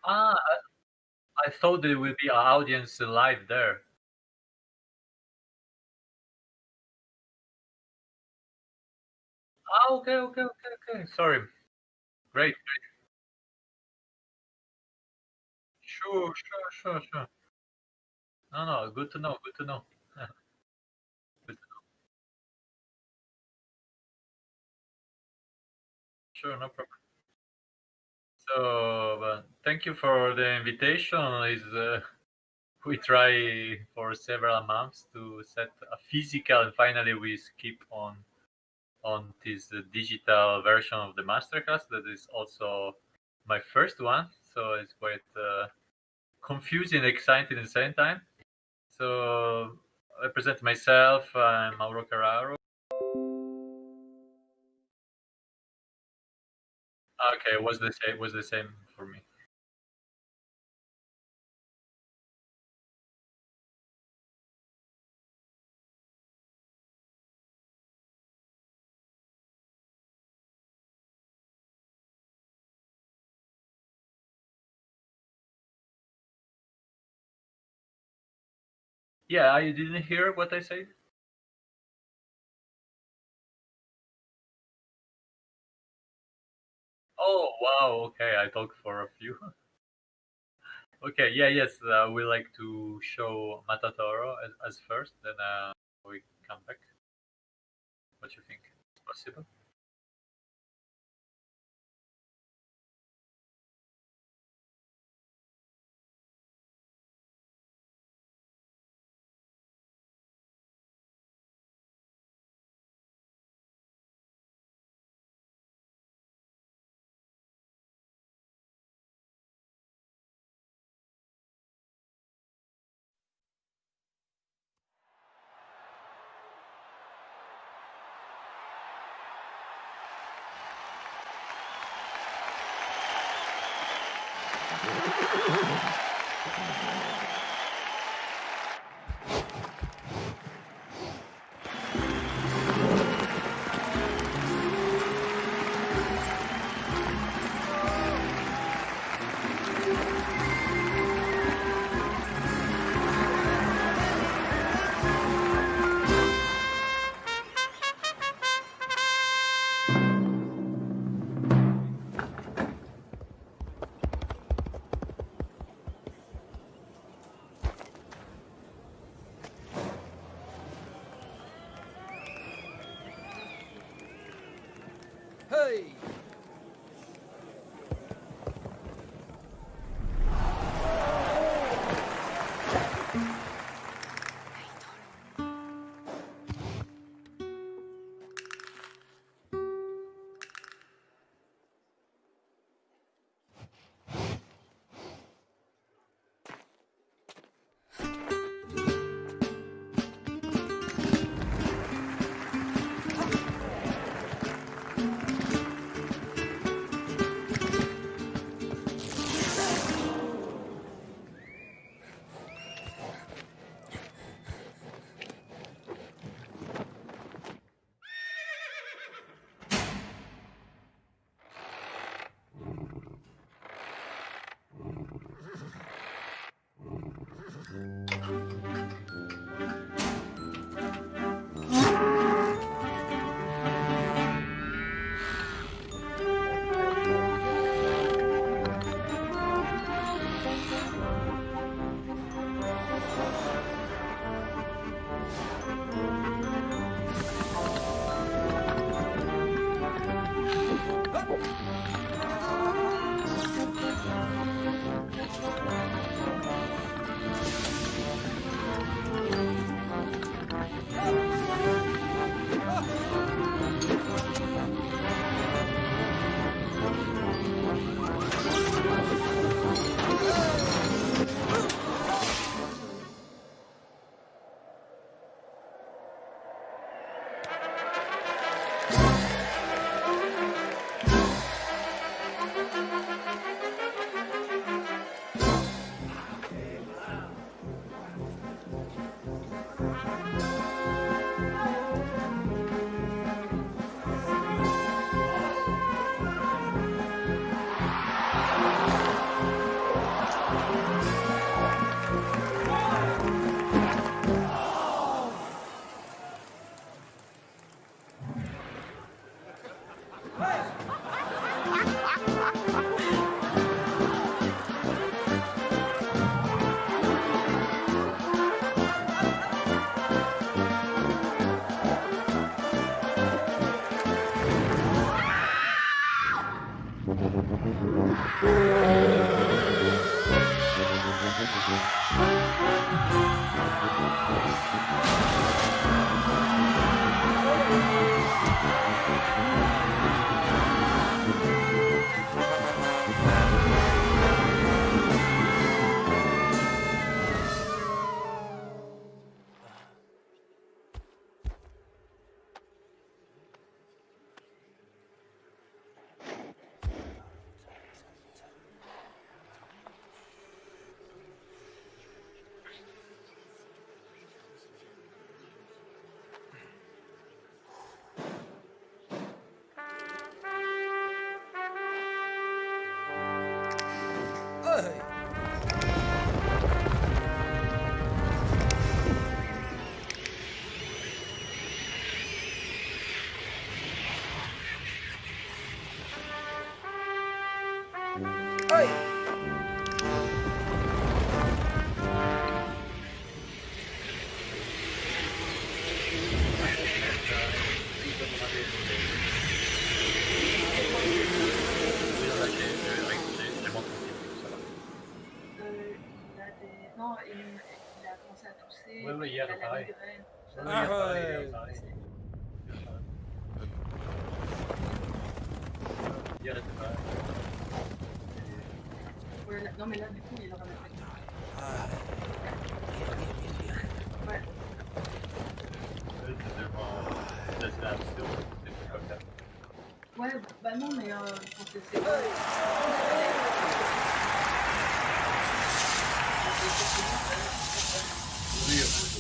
Ah, I thought there will be an audience live there. Ah, okay, okay, okay, okay. Sorry. Great. Sure, sure, sure, sure. No, no, good to know, good to know. Good to know. Sure, no problem. So, thank you for the invitation. We try for several months to set a physical, and finally we skip on this digital version of the masterclass. That is also my first one, so it's quite confusing, exciting at the same time. So I present myself. I'm Mauro Carraro. Okay, was the same. Was the same for me. Yeah, I didn't hear what I said. Oh wow. Okay, I talked for a few. Okay. Yeah. Yes. We like to show Matatoro as first, then we come back. What you think? It's possible? Hey! Non, il a commencé à tousser. Oui, hier, il a la pareil. migraine. Hier, c'était pareil. Ouais, non, mais là, du coup, il aura la migraine. Ouais. C'est absurde, c'est comme ça. Ouais, bah non, mais c'est Oui,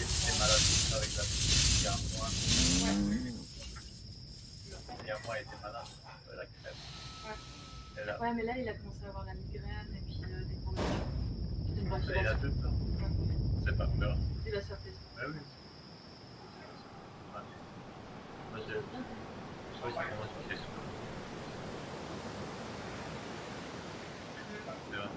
c'est malade avec la petite. Il y a un mois. Il y a un mois, il était malade. La crève. Ouais. Là. Ouais, mais là, il a commencé à avoir la migraine et puis des tensions. Il a tout le temps. C'est pas peur. Il va se faire plaisir. Mais oui. Moi, je sais comment tu fais ça. C'est vrai.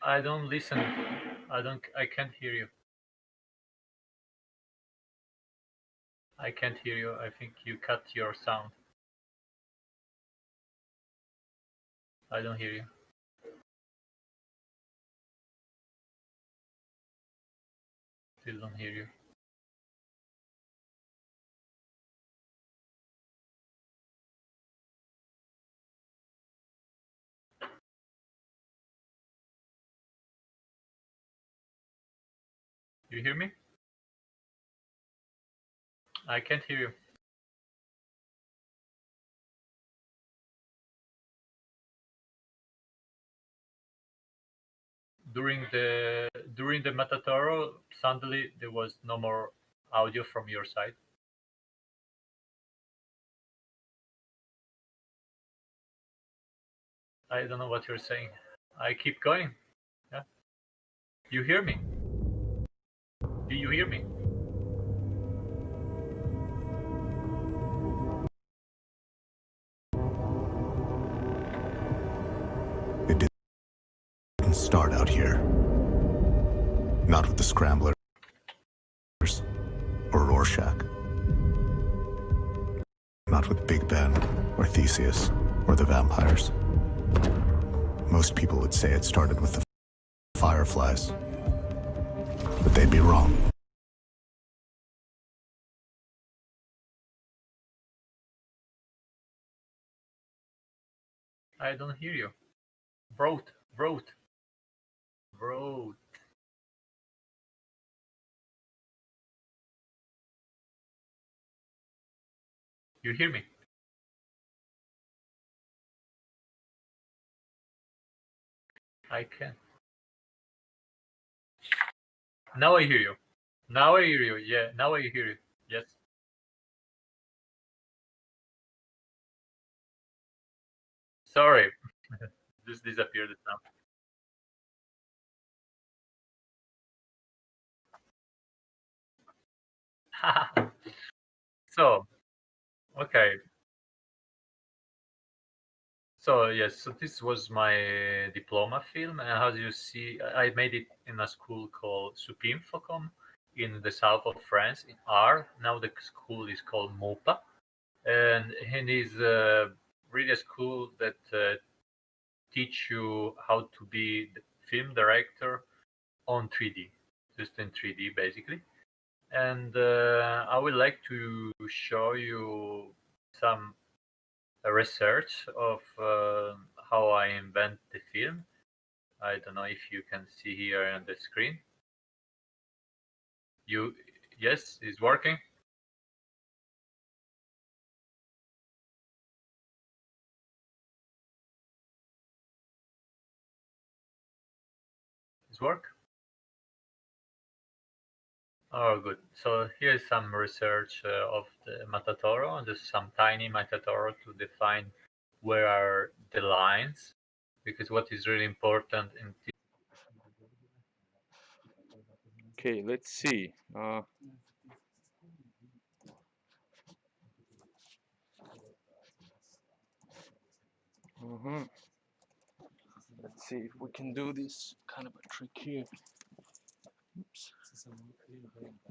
I don't listen. I can't hear you. I can't hear you. I think you cut your sound. I don't hear you. Still don't hear you. You hear me? I can't hear you. During the Matatoro, suddenly there was no more audio from your side. I don't know what you're saying. I keep going. Yeah. You hear me? Do you hear me? It didn't start out here. Not with the Scramblers or Rorschach. Not with Big Ben or Theseus or the vampires. Most people would say it started with the Fireflies, but they'd be wrong. I don't hear you. Wrote. You hear me? I can. Now I hear you. Now I hear you. Yeah, now I hear you. Yes. Sorry. This disappeared now. So, okay. So yes, so this was my diploma film, and as you see, I made it in a school called Supinfocom in the south of France, in R. Now the school is called MOPA, and it is really a school that teach you how to be the film director on 3D, just in 3D basically. And I would like to show you some research of how I invent the film. I don't know if you can see here on the screen. Yes, it's working. It's work. Oh, good. So here's some research of the Matatoro, just some tiny Matatoro to define where are the lines, because what is really important in Okay, let's see. Let's see if we can do this kind of a trick here. Oops.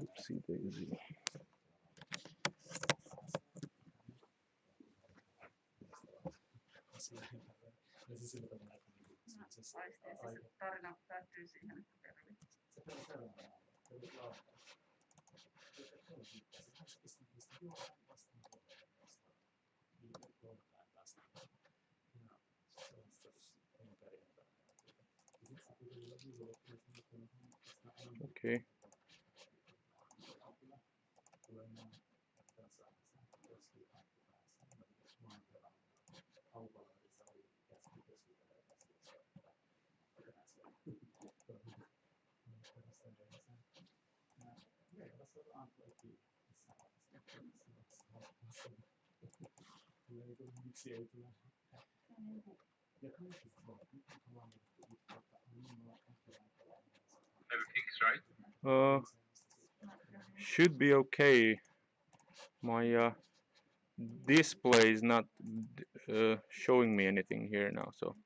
Oopsie daisy. Okay. everything's right. Should be okay. My display is not showing me anything here now, so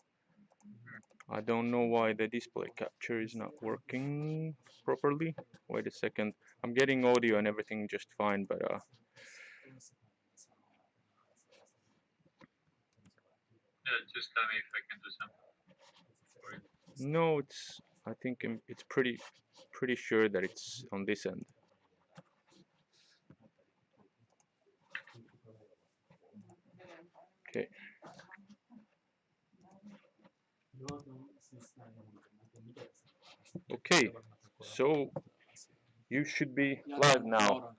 I don't know why the display capture is not working properly. Wait a second. I'm getting audio and everything just fine, but Just tell me if I can do something for you. no, I think it's pretty sure that it's on this end. Okay. Okay. So you should be live now.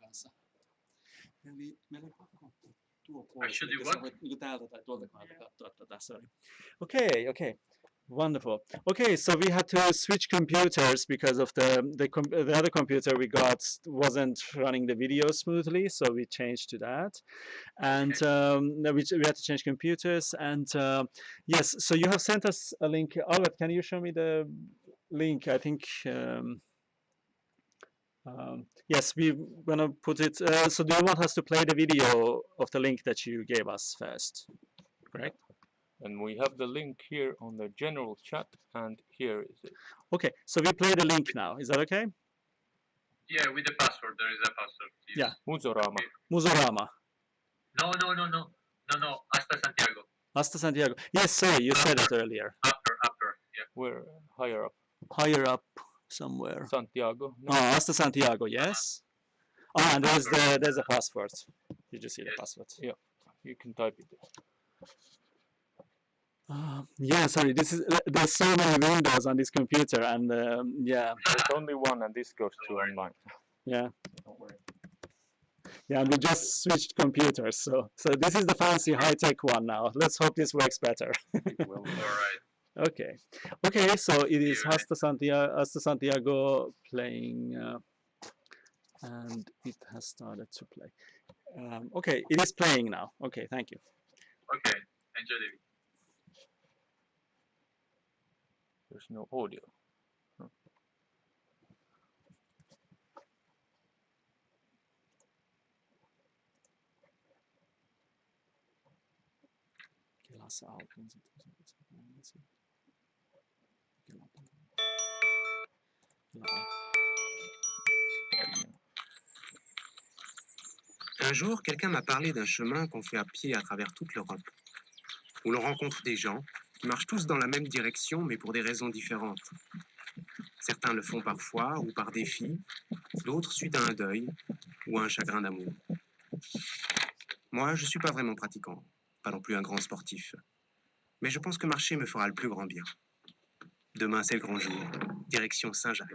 I should do what? Täältä tai tuolta kannalta katsoa, että tässä oli. Okei. Wonderful. Okay, so we had to switch computers because of the other computer we got wasn't running the video smoothly, so we changed to that, and no, we had to change computers. And yes, so you have sent us a link. Albert, can you show me the link? I think. Yes, we're gonna put it. So do you want us to play the video of the link that you gave us first? Correct. And we have the link here on the general chat, and here is it. Okay, so we play the link now. Is that okay? Yeah, with the password. There is a password. Yes. Yeah. Musorama. Okay. Musorama. No. Hasta Santiago. Hasta Santiago. Yes, sorry, you said it earlier. Upper. Yeah. We're higher up. Higher up somewhere. Santiago. No. Oh, Hasta Santiago, yes. Ah, and there's a password. Did you see the password? Yeah, you can type it. Yeah, sorry. There's so many windows on this computer, and yeah. There's only one, and this goes to online. Yeah. Yeah, and we just switched computers, so this is the fancy high-tech one now. Let's hope this works better. All right. Okay. So it is Hasta Santiago playing, and it has started to play. Okay, it is playing now. Okay, thank you. Okay, enjoy the video. There's no audio. Un jour, quelqu'un m'a parlé d'un chemin qu'on fait à pied à travers toute l'Europe, où l'on rencontre des gens qui marchent tous dans la même direction, mais pour des raisons différentes. Certains le font parfois ou par défi, d'autres suite à un deuil ou à un chagrin d'amour. Moi, je ne suis pas vraiment pratiquant, pas non plus un grand sportif, mais je pense que marcher me fera le plus grand bien. Demain, c'est le grand jour, direction Saint-Jacques.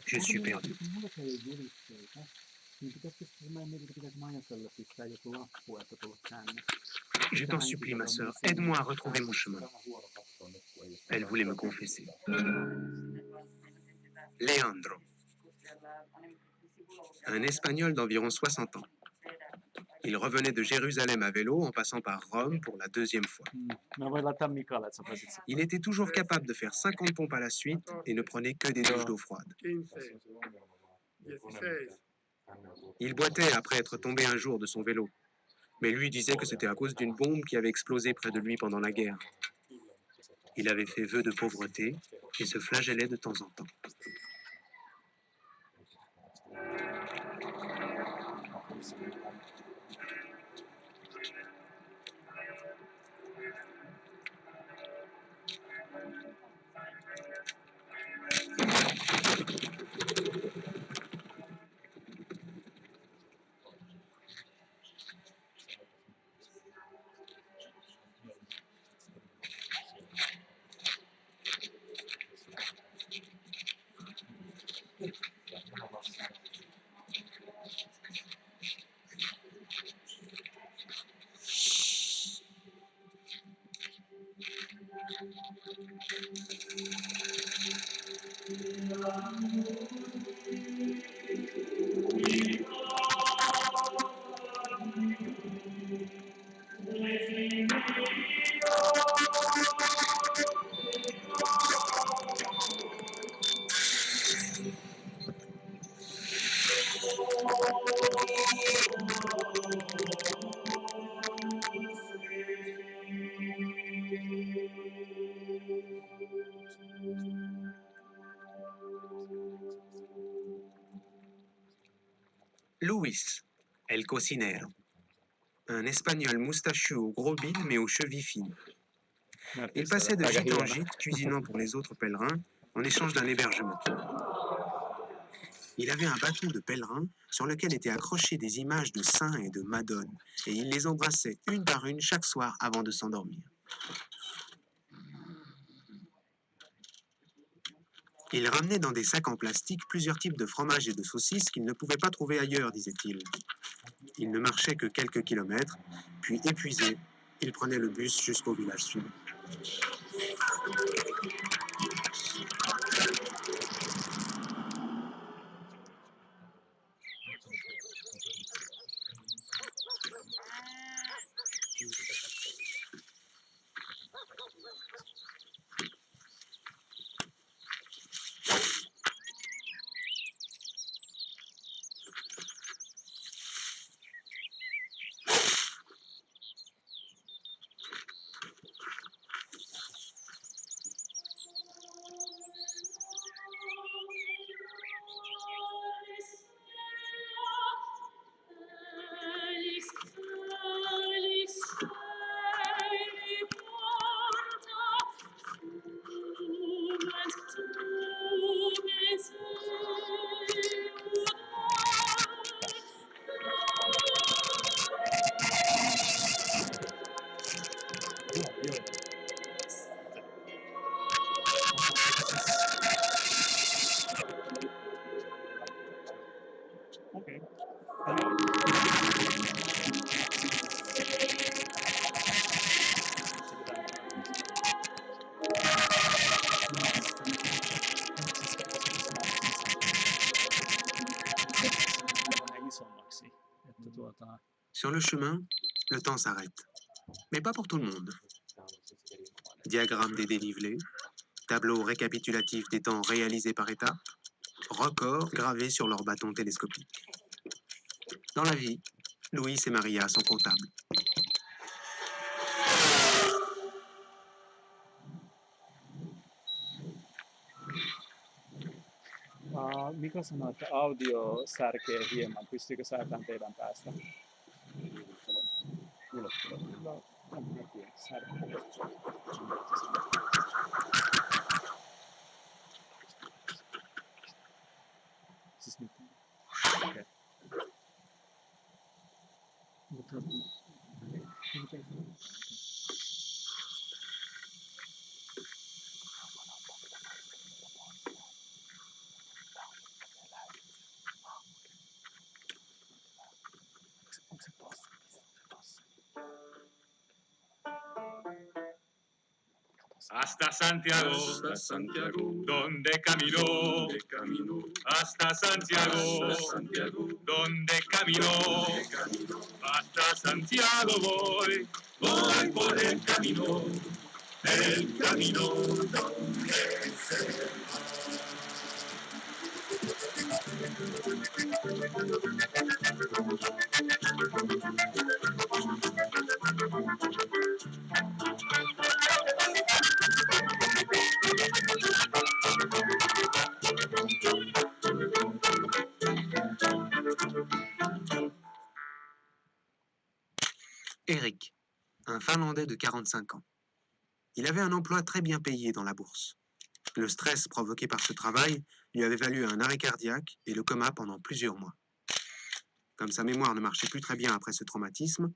Je suis perdu. Je t'en supplie, ma sœur, aide-moi à retrouver mon chemin. Elle voulait me confesser. Leandro, un Espagnol d'environ 60 ans. Il revenait de Jérusalem à vélo en passant par Rome pour la deuxième fois. Il était toujours capable de faire 50 pompes à la suite et ne prenait que des douches d'eau froide. Il boitait après être tombé un jour de son vélo, mais lui disait que c'était à cause d'une bombe qui avait explosé près de lui pendant la guerre. Il avait fait vœu de pauvreté et se flagellait de temps en temps. Luis, el cocinero. Un espagnol moustachu au gros bide mais aux chevilles fines. Il passait de gîte en gîte, cuisinant pour les autres pèlerins en échange d'un hébergement. Il avait un bâton de pèlerin sur lequel étaient accrochées des images de saints et de madones, et il les embrassait une par une chaque soir avant de s'endormir. Il ramenait dans des sacs en plastique plusieurs types de fromages et de saucisses qu'il ne pouvait pas trouver ailleurs, disait-il. Il ne marchait que quelques kilomètres, puis épuisé, il prenait le bus jusqu'au village suivant. Sur le chemin, le temps s'arrête. Mais pas pour tout le monde. Diagramme des dénivelés, tableau récapitulatif des temps réalisés par étapes, records gravés sur leurs bâtons télescopiques. Dans la vie, Louis et Maria sont comptables. Mika sanoi, että audio särkee hieman. Pystyykö säätämään teidän päästä? No, en tiedä. Särkee. Siis nyt. Okei. Mutta miten Hasta Santiago, donde caminó, hasta Santiago, donde caminó, hasta Santiago voy por el camino donde se va. Eric, un Finlandais de 45 ans. Il avait un emploi très bien payé dans la bourse. Le stress provoqué par ce travail lui avait valu un arrêt cardiaque et le coma pendant plusieurs mois. Comme sa mémoire ne marchait plus très bien après ce traumatisme,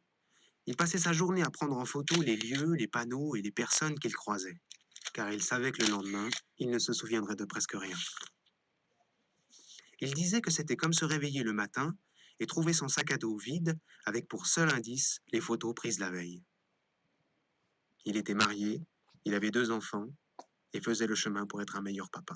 il passait sa journée à prendre en photo les lieux, les panneaux et les personnes qu'il croisait, car il savait que le lendemain, il ne se souviendrait de presque rien. Il disait que c'était comme se réveiller le matin et trouver son sac à dos vide avec pour seul indice les photos prises la veille. Il était marié, il avait 2 enfants et faisait le chemin pour être un meilleur papa.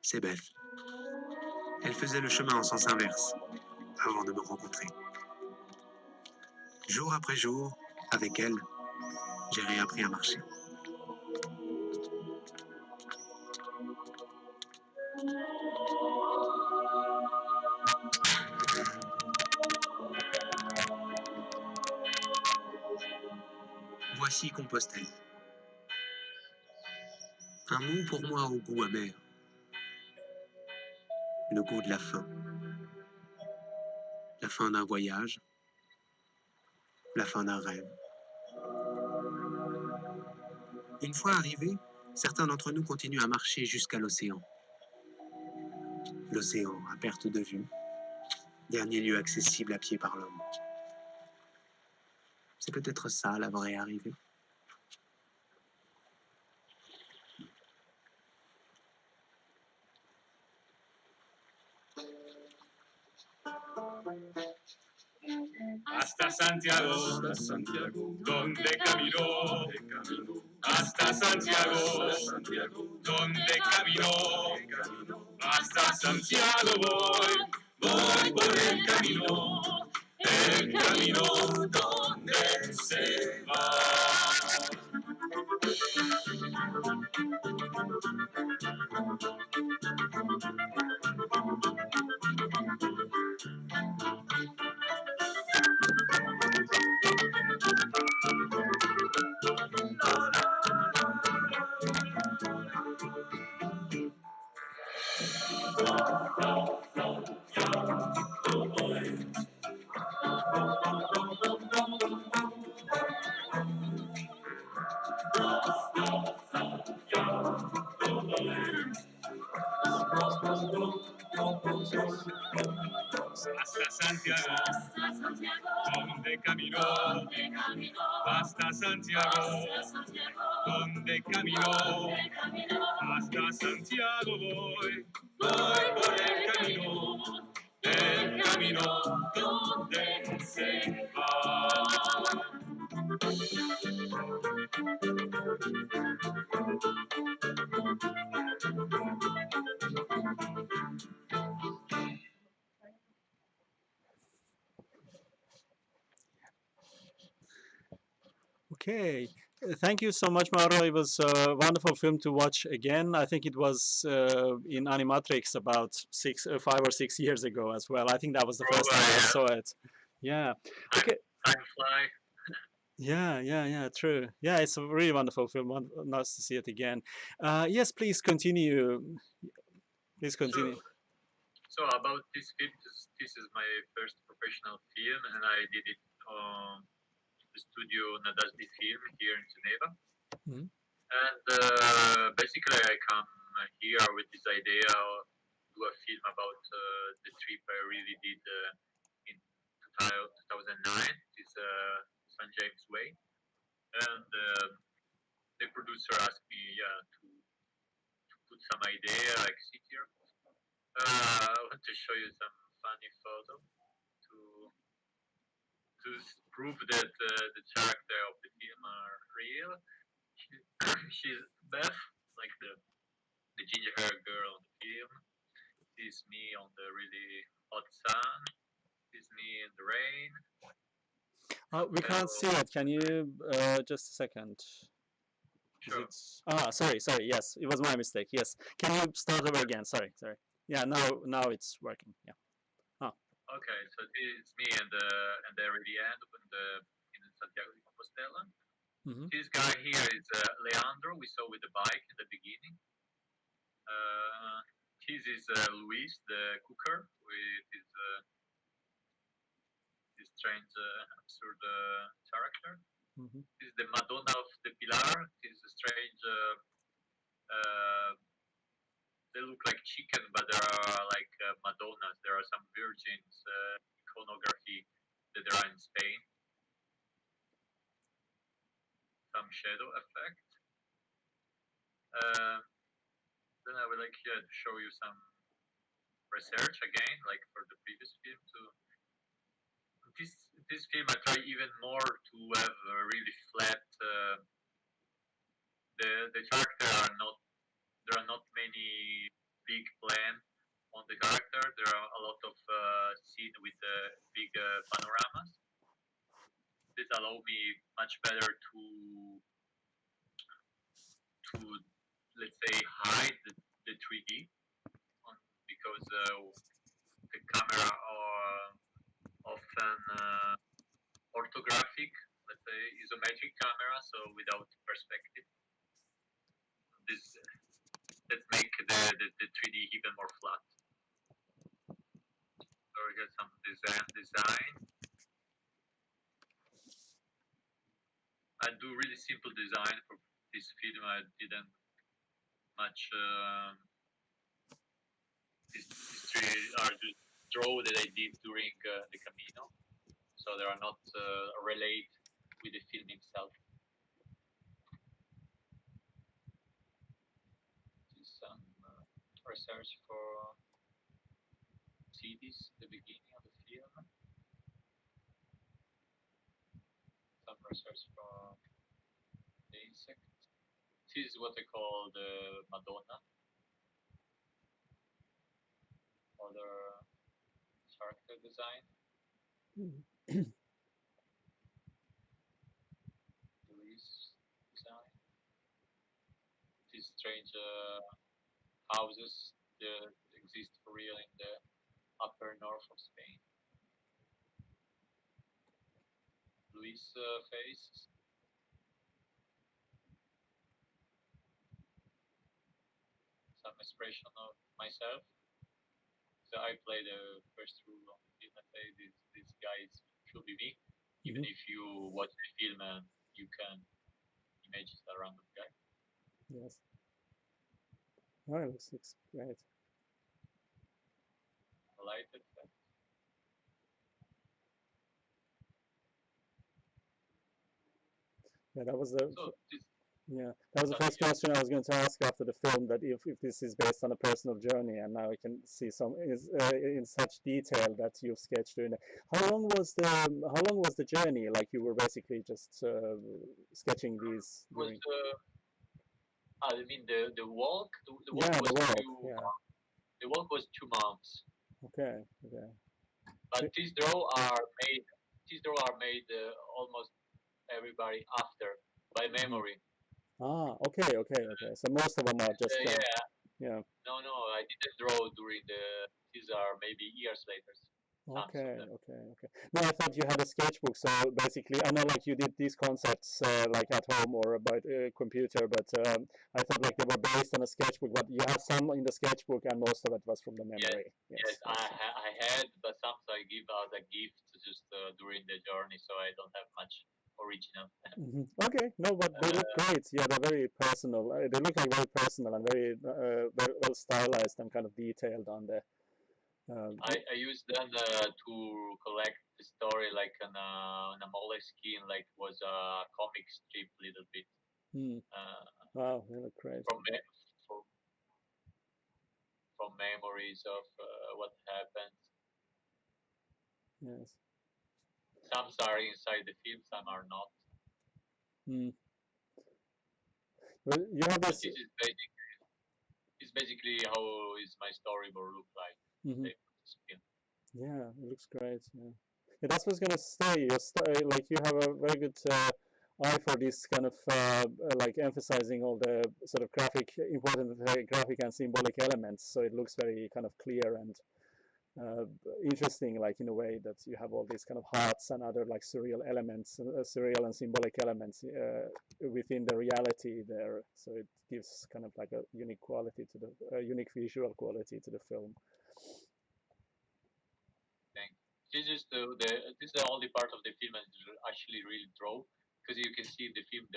C'est Beth. Elle faisait le chemin en sens inverse avant de me rencontrer. Jour après jour, avec elle, j'ai réappris à marcher. Voici Compostelle. Un mot pour moi au goût amer. Le goût de la fin. La fin d'un voyage. La fin d'un rêve. Une fois arrivés, certains d'entre nous continuent à marcher jusqu'à l'océan. L'océan à perte de vue. Dernier lieu accessible à pied par l'homme. C'est peut-être ça la vraie arrivée. Hasta Santiago, donde caminó. Hasta Santiago, donde caminó. Hasta Santiago voy por el camino donde se va. Hasta Santiago, donde caminó. Hasta Santiago, donde caminó. Hasta Santiago voy por el camino donde se va. Okay, thank you so much, Mauro. It was a wonderful film to watch again. I think it was in Animatricks about 5 or 6 years ago as well. I think that was the first time I saw it. Yeah. Okay. Time fly. Yeah, true. Yeah, it's a really wonderful film. Nice to see it again. Yes, please continue. Please continue. So about this film, this is my first professional film, and I did it on the studio Nadasdi Film here in Geneva. Mhm. And basically, I come here with this idea of do a film about the trip I really did in 2009. This St. James Way, and the producer asked me, to put some idea, like sit here. I want to show you some funny photo to prove that the character of the film are real. She's Beth, like the ginger hair girl on the film. This is me on the really hot sun. This is me in the rain. We can't see it. Can you just a second? Sure. Sorry. Yes, it was my mistake. Yes. Can you start over again? Sorry. Yeah, now it's working. Yeah. Okay, so this is me and the really end in Santiago de Compostela. Mhm. This guy here is Leandro. We saw with the bike in the beginning. This is Luis, the cooker, with his strange, absurd character. Mhm. This is the Madonna of the Pilar. This is a strange. They look like chicken, but there are like Madonnas. There are some virgins iconography that there are in Spain. Some shadow effect. Then I would like here to show you some research again, like for the previous film. This film I try even more to have a really flat. The character are not. There are not many big much better to let's say hide the 3D because the camera are often orthographic, let's say isometric camera, so without perspective. This let's make the 3D even more flat. So we got some design. I do really simple design for this film. I didn't much. These three are just draw that I did during the Camino, so they are not related with the film itself. Some research for cities, the beginning of the film. Some research for the insect. This is what I call the Madonna. Other character design. Police design. These strange houses that exist for real in the upper north of Spain. Luis face. Some expression of myself. So I play the first rule of the film. I say this guy should be me, even if you watch the film and you can imagine a random guy. Yes. Oh, it looks great. Light effect. Yeah, that was the So that was the first question I was going to ask after the film. That if this is based on a personal journey, and now I can see some in such detail that you've sketched during it. How long was the journey? Like you were basically just sketching these. Was I mean the walk? The walk Yeah, was the walk. the walk was 2 months. Okay. Okay. But these draw are made. These draw are made almost everybody after by memory. Ah, okay. So most of them are just yeah. No, I didn't draw during the. These are maybe years later. Okay. No, I thought you had a sketchbook. So basically, I know like you did these concepts like at home or by computer, but I thought like they were based on a sketchbook. But you have some in the sketchbook, and most of it was from the memory. Yes, I had, but some I give as a gift just during the journey, so I don't have much original. Okay, no, but they look great. Yeah, they're very personal. They look like very personal and very well stylized and kind of detailed on the. I used them to collect the story like on a Moleskine, like was a comic strip, little bit. Wow, they look great. From memories of what happened. Yes. Some are inside the film, some are not. Well, you have this. It's basically how is my storyboard look like. Yeah, it looks great. Yeah, that's what I was gonna say. Like you have a very good eye for this kind of like emphasizing all the sort of important graphic and symbolic elements. So it looks very kind of clear and interesting, like in a way that you have all these kind of hearts and other like surreal elements, surreal and symbolic elements within the reality there. So it gives kind of like a unique quality to the unique visual quality to the film. This is the only part of the film I actually really draw, because you can see in the film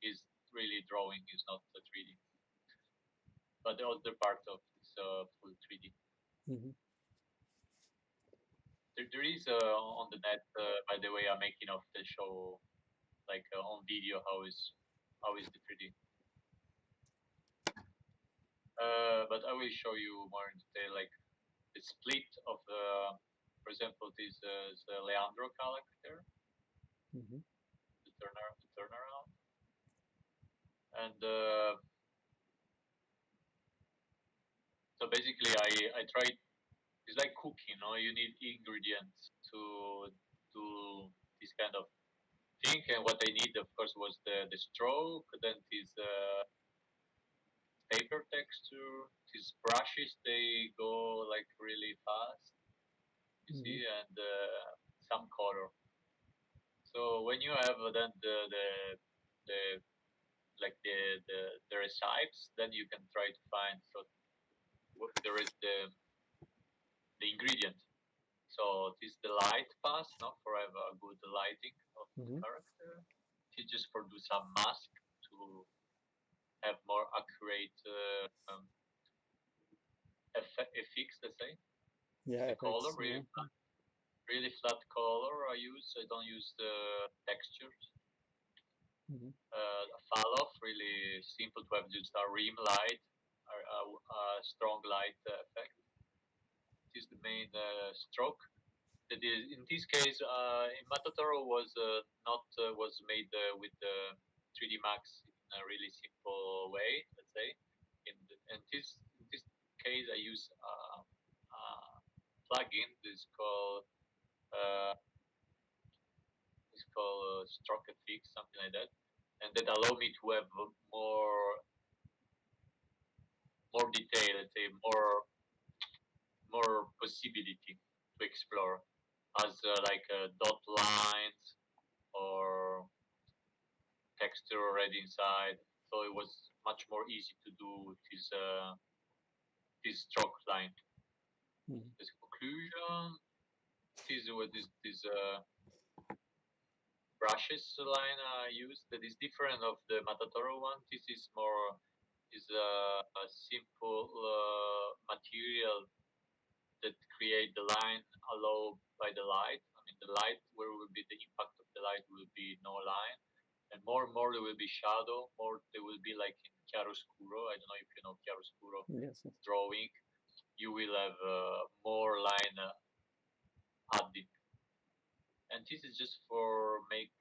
is really drawing, is not 3D, but the other part of is full 3D. There is on the net, by the way, I'm making of the show, like on video, how is the 3D. But I will show you more in detail, like the split of for example, this the Leandro character, the turnaround, and so basically I tried. It's like cooking, you know. You need ingredients to do this kind of thing. And what I need, of course, was the stroke. Then this paper texture. These brushes, they go like really fast. You see, and some color. So when you have then the like the recipes, then you can try to find. So there is the ingredient. So it is the light pass, no, for have a good lighting of the character. You just produce some mask to have more accurate effects, let's say. Yeah, the color, yeah. really flat color I use. I don't use the textures. Fall off, really simple to have just a rim light, a strong light effect. This is the main stroke. That is, in this case, in Matotoro was not was made with 3D Max in a really simple way. Let's say, in this case, I use a plugin. This is called Stroke FX, something like that, and that allow me to have more detail. Let's say more possibility to explore, as like dot lines or texture already inside. So it was much more easy to do this stroke line. This conclusion. This is what this brushes line I use. That is different of the Matotoro one. This is more a simple material that create the line allowed by the light. I mean, the light, where will be the impact of the light will be no line, and more there will be shadow. More there will be like in chiaroscuro. I don't know if you know chiaroscuro drawing. You will have more line added, and this is just for make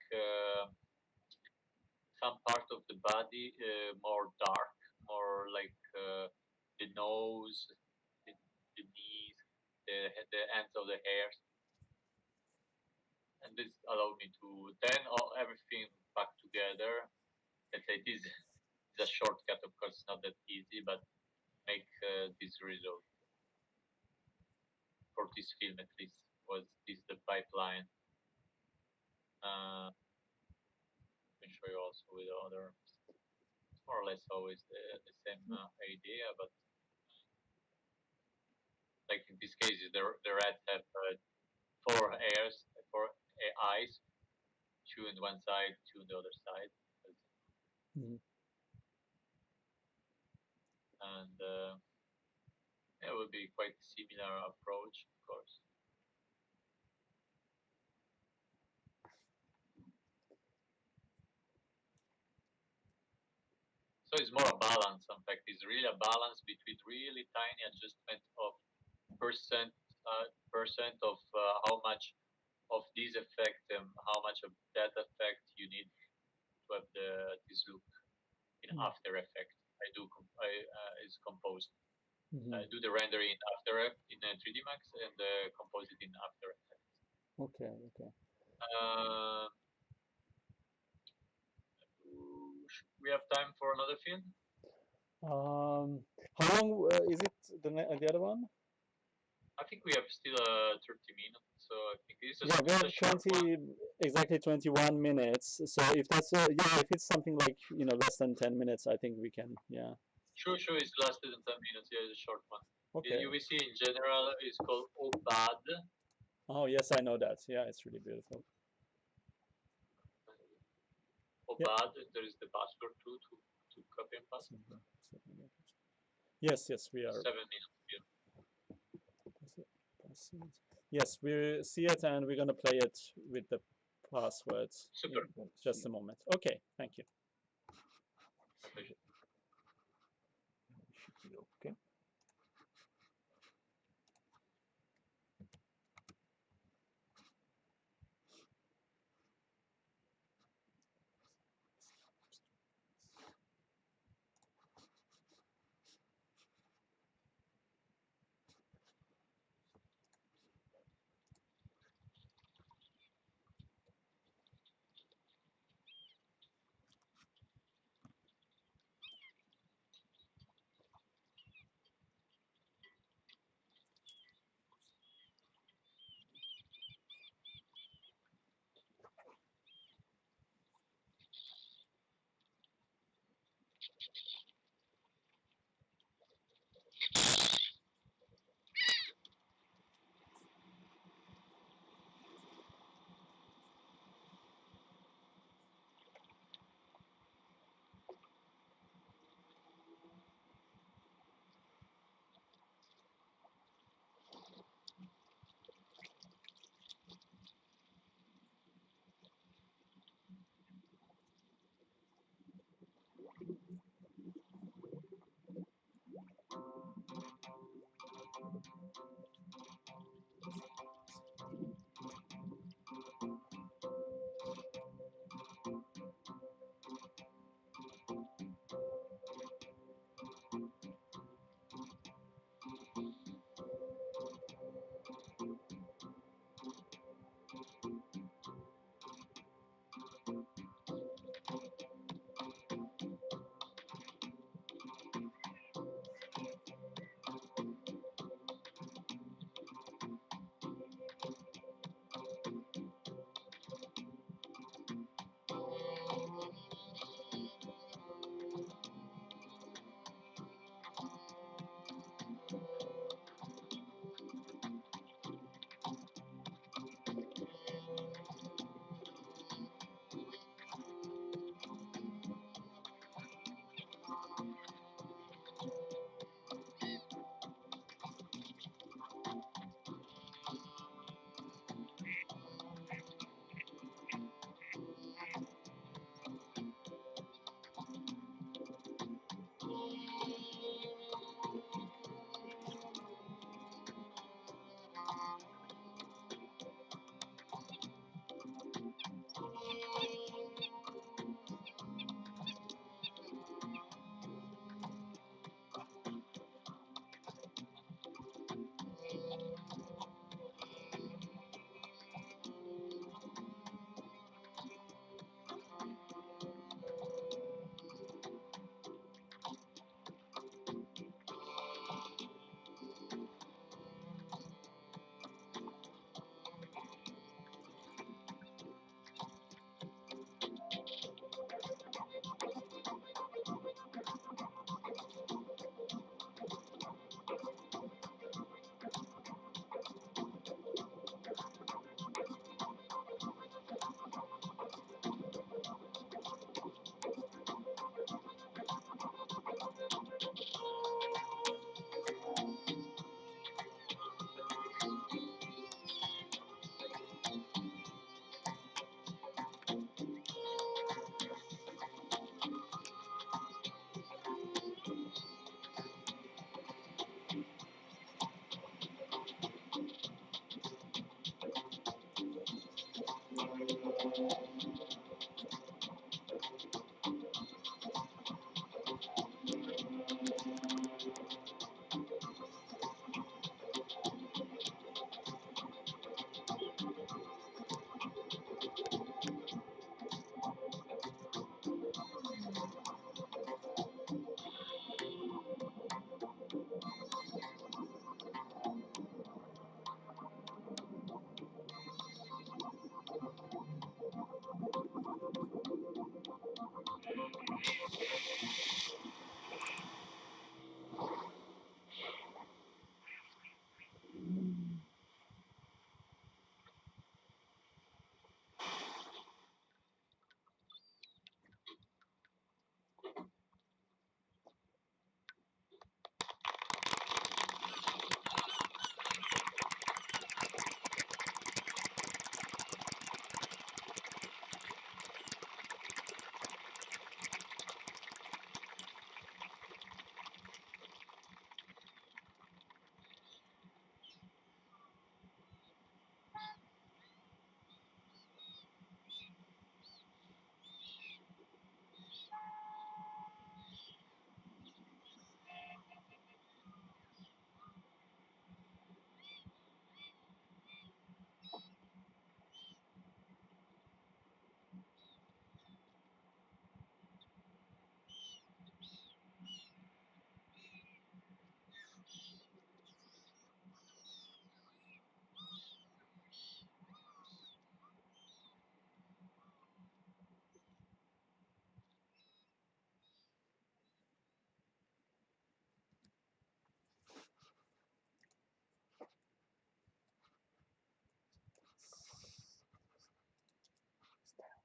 some part of the body more dark, more like the nose, the knees, the ends of the hairs, and this allowed me to then everything back together. Let's say this is a shortcut, of course, not that easy, but make this result for this film at least was this the pipeline. I can show you also with other. It's more or less always the same idea, but like in this case, the rats have four eyes, two on one side, two on the other side, and it would be quite similar approach, of course. So it's more a balance. In fact, it's really a balance between really tiny adjustment of percent of how much of this effect and how much of that effect you need to have this look in After Effects. Is composed. I do the rendering in After in 3D Max and compose it in After Effects. Okay. We have time for another film. How long is it? The other one? I think we have still 30 minutes, so I think this is we have a short 20 one. exactly 21 minutes. So if that's if it's something like less than 10 minutes, I think we can. Yeah. Sure. It's less than 10 minutes. Yeah, it's a short one. Okay. You will see in general it's called Obad. Oh yes, I know that. Yeah, it's really beautiful. Obad. There is the password too to copy and paste. Yes, we are. 7 minutes. Yes, we see it and we're gonna play it with the passwords. Super. In just a moment. Okay, thank you. Should be okay.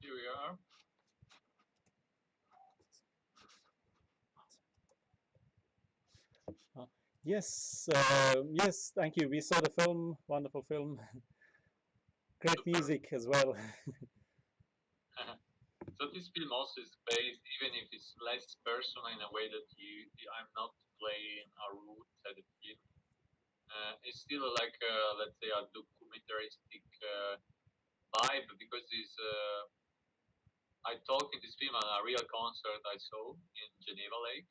Here we are. Yes, yes, thank you. We saw the film, wonderful film. Great music as well. So this film also is based, even if it's less personal in a way that I'm not playing a role inside the film. It's still like let's say a documentaristic vibe because it's I talk in this film on a real concert I saw in Geneva Lake,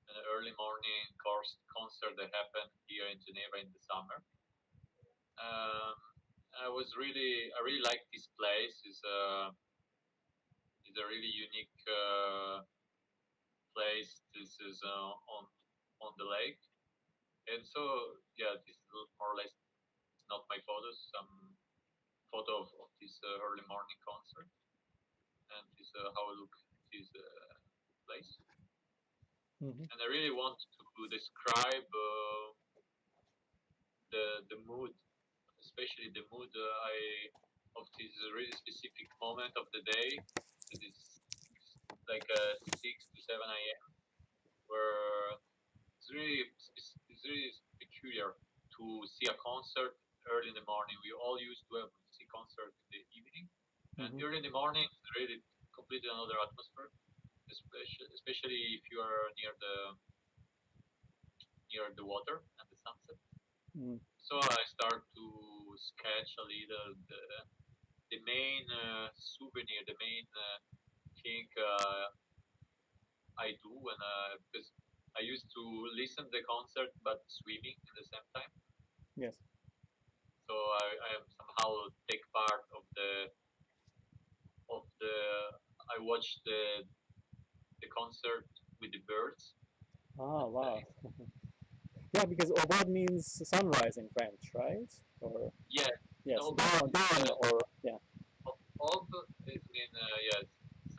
an early morning concert that happened here in Geneva in the summer. I really like this place. It's a really unique place. This is on the lake, and so yeah, this is more or less not my photos. Some photo of this early morning concert, and this how I look at this place. And I really want to describe the mood, especially the mood of this really specific moment of the day. It is like 6 to 7 a.m. where it's really peculiar to see a concert early in the morning. We all used to have see concert in the evening, and early in the morning it's really completely another atmosphere, especially if you are near the water and the sunset. So I start to sketch a little the main souvenir, the main thing I do when because I used to listen the concert but swimming at the same time. Yes. So I somehow take part of the I watch the concert with the birds. Oh wow. Yeah, because aubade means sunrise in French, right? Or yeah, yes, no, dawn or yeah. Aube is mean yes,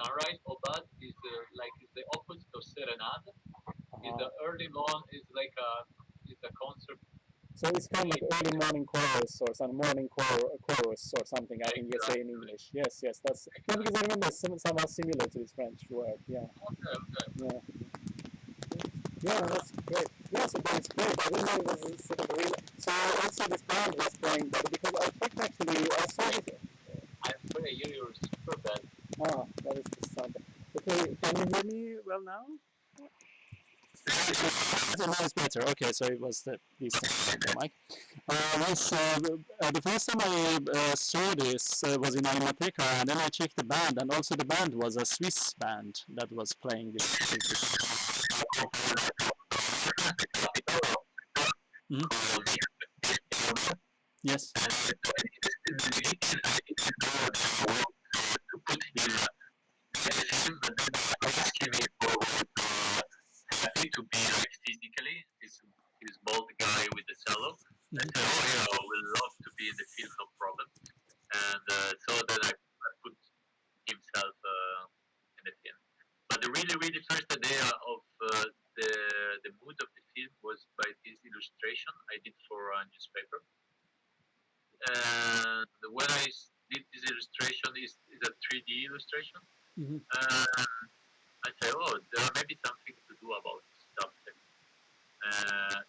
sunrise. Aubade is like is the opposite of serenade. Is the early morning is like a concert. So it's kind of like early morning chorus or some morning chorus or something. I think you say in English. Yes, yes, that's yeah, because I remember somehow similar to this French word. Yeah. Okay. Yeah. Yeah, that's great. Yeah, so that's great. I didn't know it was sort of real. So also this band was playing, but because I checked actually, I saw it. I'm sorry, you're super bad. Ah, that is the sound. Okay, can you hear me well now? Now it's better. Okay, so it was this mic. Yes, the first time I saw this was in Animatricks, and then I checked the band, and also the band was a Swiss band that was playing this. Yes. Happy to be like physically this bald guy with the cello. I said, oh yeah, I would love to be in the film, no problem. And so then I put himself in the film. But the really first idea of the mood of the film was by this illustration I did for a newspaper. And when I did this illustration, is a 3D illustration. I say, oh, there may be something to do about this subject.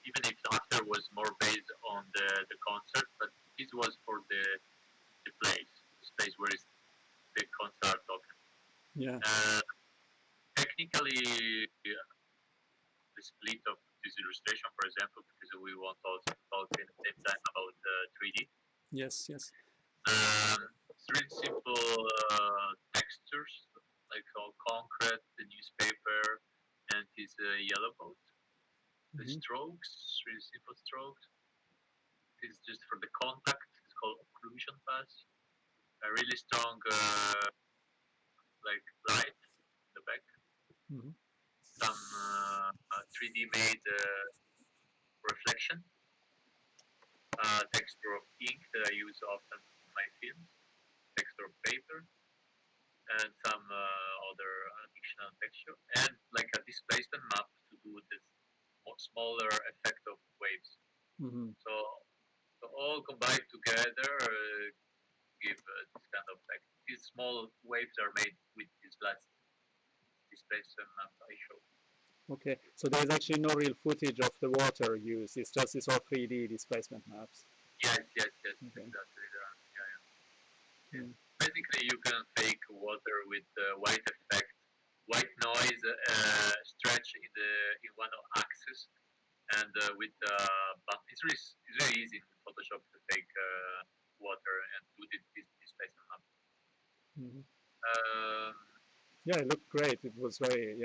Even if after was more based on the concert, but this was for the place, the space where the concert talking. Yeah. Technically, the split of this illustration, for example, because we want also to talk at the same time about 3D. Yes, yes. It's really simple textures, like all concrete, the newspaper, and this yellow boat. The strokes, really simple strokes. It's just for the contact. It's called occlusion pass. A really strong, like light in the back. Some 3D made reflection. Texture of ink that I use often in my films. Texture of paper. And some other additional texture. And like a displacement map to do this smaller effect of waves. So all combined together give this kind of effect. These small waves are made with this last displacement map I showed. Okay, so there's actually no real footage of the water used. It's all 3D displacement maps. Yes, Okay. exactly. Yeah. Mm. Basically, you can fake water with white effect, white noise stretch in one axis, and with it's really easy in Photoshop to fake water and do this displacement map. Mhm. Um, Yeah, it looked great. It was very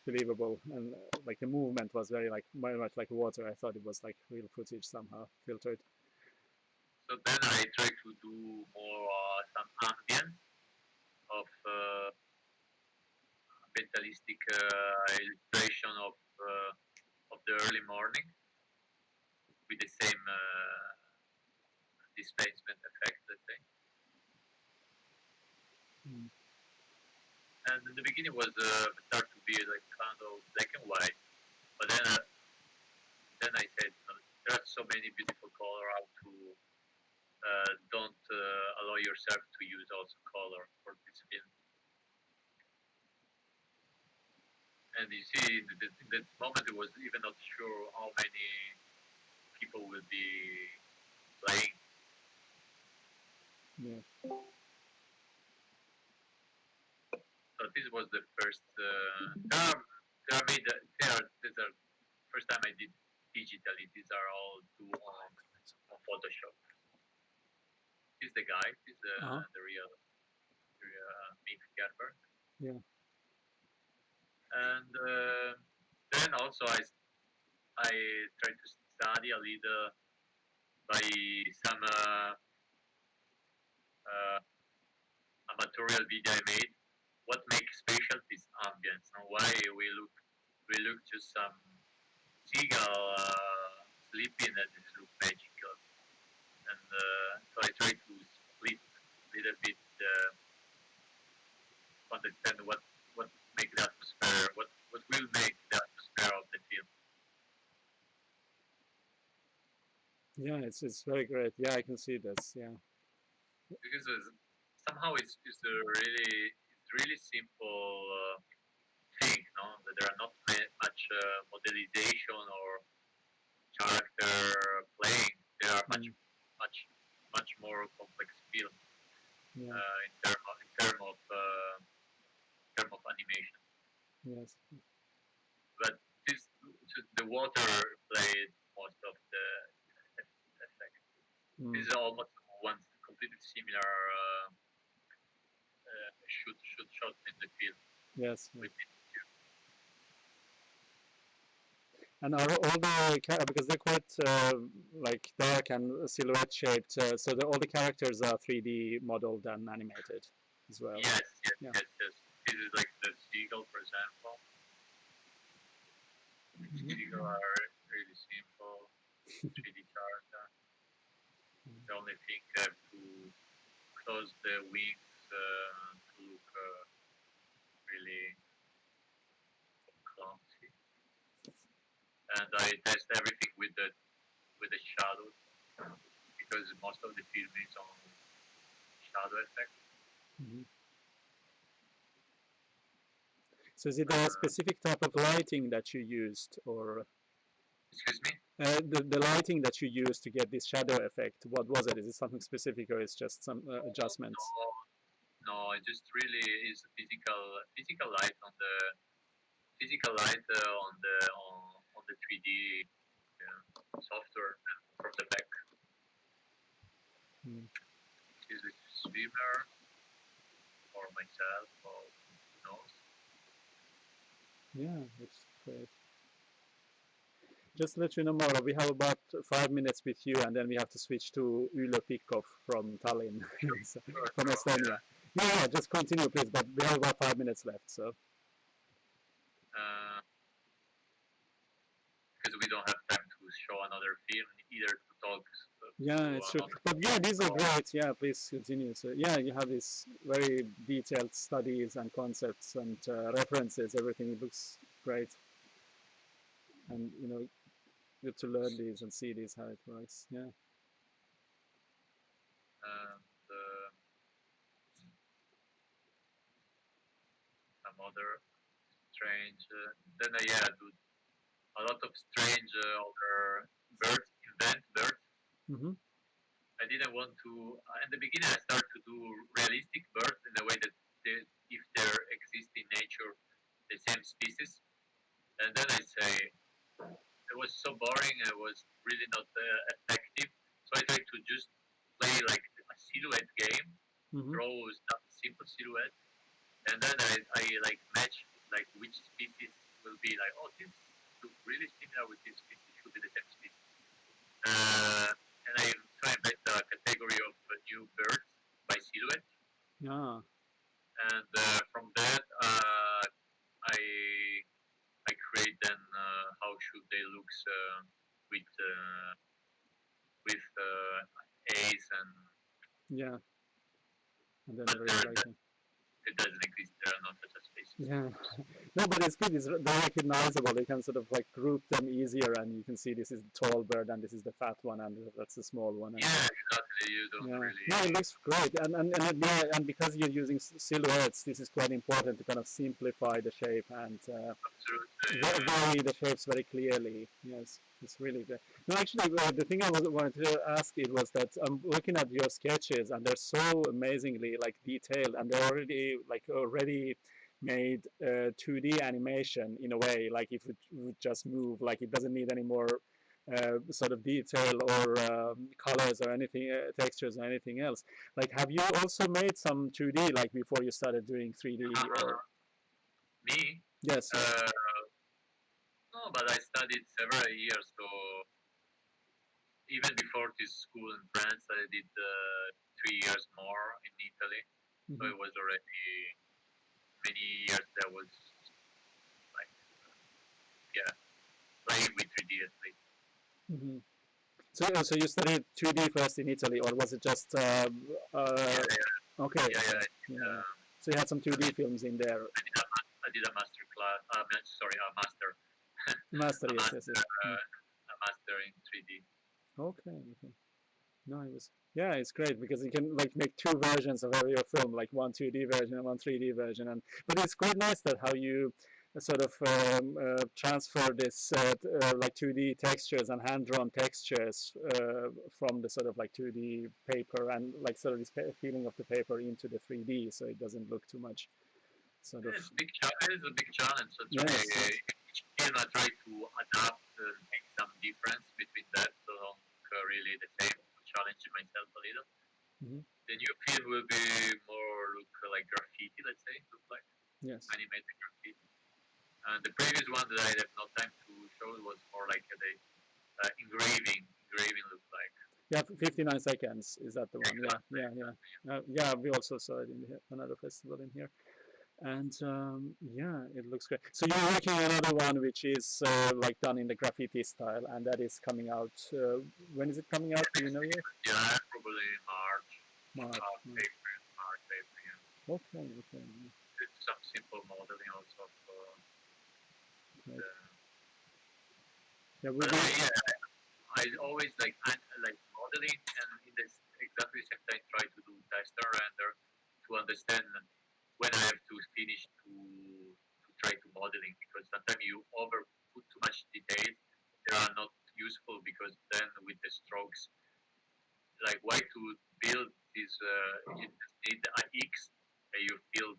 believable, and like the movement was very much like water. I thought it was like real footage somehow filtered. so then I try to do more some ambient of mentalistic illustration of the early morning with the same displacement effect, let's say. Mm. And in the beginning was start to be like kind of black and white, but then I said there are so many beautiful color how to don't allow yourself to use also color for this film. And you see, in that moment, it was even not sure how many people will be playing. Yeah. So this was the first. These are first time I did digitally. These are all do on Photoshop. This is the guy. This is the real Mick Gerber. Yeah. And then also I tried to study a little by some amatorial video I made. What makes special this ambience and why we look to some seagull sleeping and it look magical. And so I try to split a little bit understand what make the atmosphere, what will make the atmosphere of the film. Yeah, it's very great. Yeah, I can see this. Yeah. Because somehow it's really simple thing, no? That there are not much modelization or character playing. There are much more complex film Yeah. in term of animation. Yes. But the water played most of the effect. Mm. This is almost one completely similar shoot shot in the film. Yes. With And are all the because they're quite like dark and silhouette shaped, so all the characters are 3D modeled and animated as well. Yes. Yeah. This is like the seagull, for example. Seagull are really simple 3D character. The only thing I have to close the wings to look really clumsy. And I test everything with the shadows because most of the film is on shadow effect. Mm-hmm. So is it a specific type of lighting that you used, or excuse me? The lighting that you used to get this shadow effect? What was it? Is it something specific, or is it just some adjustments? No, it just really is physical light on the on the 3D software from the back. Is it swimmer or myself or who knows? Yeah, that's great. Just to let you know, Mauro, we have about 5 minutes with you, and then we have to switch to Ulo Pikov from Tallinn, so, from Estonia. Yeah, just continue, please. But we have about 5 minutes left, so. Because we don't have time to show another film, either to talk. Yeah, it's true. But yeah, these are great. Yeah, please continue. So yeah, you have these very detailed studies and concepts and references. Everything looks great, and you know, good to learn these and see these how it works. Yeah. And other strange. Then yeah, do a lot of strange other birds, invent birds. Mm-hmm. I didn't want to. In the beginning, I started to do realistic birds in a way that if they exist in nature, the same species. And then I say it was so boring. It was really not effective. So I tried to just play like a silhouette game, Mm-hmm. draw some simple silhouette, and then I like match like which species will be like, oh, this look really similar with this species, should be the same species. And I try and bet the category of new birds by silhouette, Ah. and from that I I create then how should they look with A's and Yeah. And then but rewrite them. it doesn't exist. There are not such a spaces. Yeah. No, but it's good. They're recognizable. You can sort of like group them easier, and you can see this is the tall bird, and this is the fat one, and that's the small one. And, Yeah, exactly. You don't yeah. really. No, it looks great, yeah, and because you're using silhouettes, this is quite important to kind of simplify the shape and Absolutely. vary the shapes very clearly. Yes, it's really good. No, actually, the thing I wanted to ask it was that I'm looking at your sketches, and they're so amazingly like detailed, and they're already made 2D animation in a way. Like if it would just move, like it doesn't need any more sort of detail or colors or anything, textures or anything else. Like, have you also made some 2D like before you started doing 3D? Or Me? yes. No, but I studied several years, so even before this school in France, I did 3 years more in Italy. So Mhm. it was already many years that was like, yeah, playing with 3D at least. Mhm. So you studied 2D first in Italy, or was it just Yeah. okay? Yeah, yeah. Yeah. So you had some 2D films in there. I did a master class. Sorry, a master. Master, a yes, master. yes, yes. A master in 3D. Okay, okay. No, it was, yeah, it's great because you can like make two versions of every film, like one 2D version and one 3D version. And but it's quite nice that how you sort of transfer this like 2D textures and hand-drawn textures from the sort of like 2D paper and like sort of this feeling of the paper into the 3D, so it doesn't look too much sort of. It's a big challenge. So Yes, yes. each film I try to adapt and make some difference between that, so don't look really the same. To challenge myself a little. Mhm. The new film will be more look like graffiti, let's say, look like Yes. animated graffiti. And the previous one that I have no time to show was more like the engraving. Engraving looks like. Yeah, 59 seconds. Is that the one? Exactly. Yeah. We also saw it in another festival in here. And yeah, it looks great. So you're working on another one which is like done in the graffiti style, and that is coming out. When is it coming out? Do you know yet? Yeah, probably in March. March. April, March, April. Yeah. Okay. Okay. It's some simple modeling also for Right. the. Yeah, But I always like modeling and in this exactly the same time try to do test and render to understand when I have to finish to try to modeling because sometimes you over put too much detail they are not useful because then with the strokes like why to build this you just need an X and you fill